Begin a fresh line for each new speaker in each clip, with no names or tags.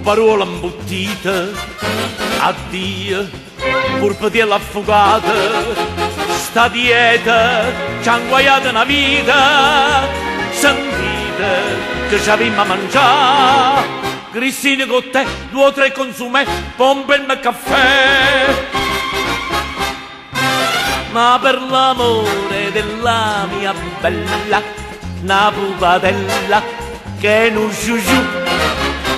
parola imbottita, addio, purpatiella affogata, sta dieta ci ha inguaiato una vita, sentite che ci avevamo a mangiare, grissini con te, 2 o 3 consumi, pompe e caffè. Ma per l'amore della mia bella, una pupatella che non giù,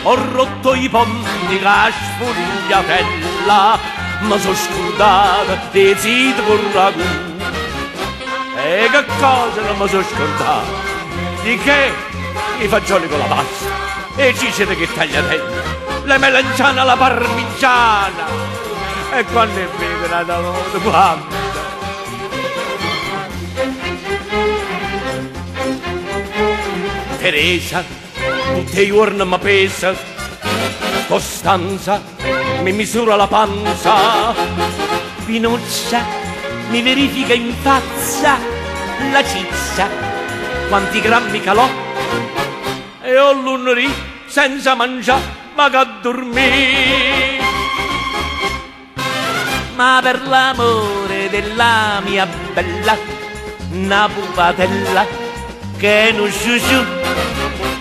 ho rotto i ponti che sfogliatella, ma sono scordata dei ziti con ragù. E che cosa non mi sono scordata? Di che? I fagioli con la pasta, e i ciceri che tagliatelle, le melanzane alla parmigiana. E quando è vera da notte, quando? Teresa, tutti i giorni mi pesa, Costanza mi misura la panza, Pinuccia mi verifica in faccia la ciccia, quanti grammi calò, e ho lunedì senza mangiare, ma che a dormire. Ma per l'amore della mia bella, una pupatella che non giù,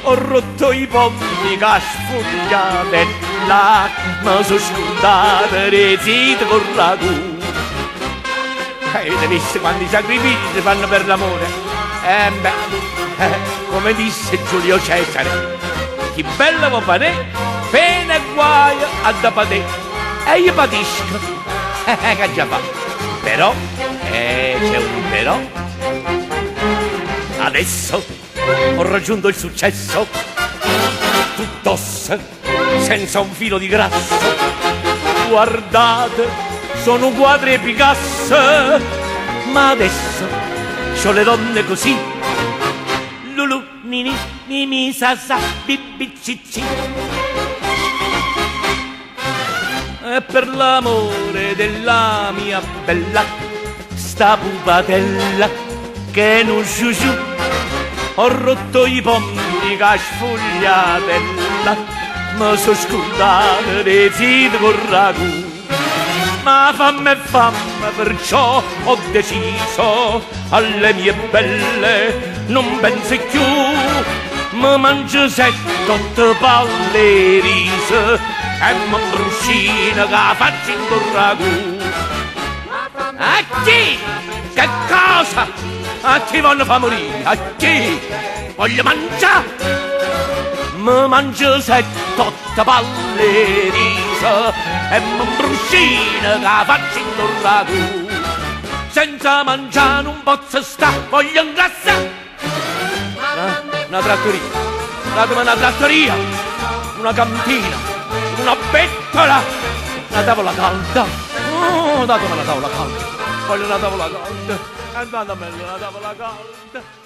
ho rotto i pommi che sfogliatella, ma sono scordata le zite con ragù. Avete visto quanti sacrifici si fanno per l'amore? Come disse Giulio Cesare, chi bella vuol fare, pena e guaio a da patè. E io patisco, che già fa. Però, c'è un però, adesso ho raggiunto il successo, tutt'ossa, senza un filo di grasso. Guardate, sono quadri e Picasso, ma adesso c'ho le donne così: Lulu, Nini, Mimi, Sasa, Bibi, Cicci. E per l'amore della mia bella, sta pupatella che non giù, ho rotto i pommi che sfogliatella, ma sono scordata dei ziti con ragù. Ma fammi, perciò ho deciso, alle mie belle non pensi più, mi mangio 7-8 palle riso e mi brucina che faccio in ragù. A chi? Che cosa? A chi voglio far morire? A chi? Voglio mangiare? Mi mangio 7-8 palle riso e mi brucina che faccio in ragù. Senza mangiare non posso sta, voglio ingrassare. Una trattoria, datemi una trattoria, una cantina, una bettola, una tavola calda. Datemi una tavola calda, voglio una tavola calda, datemi una tavola calda.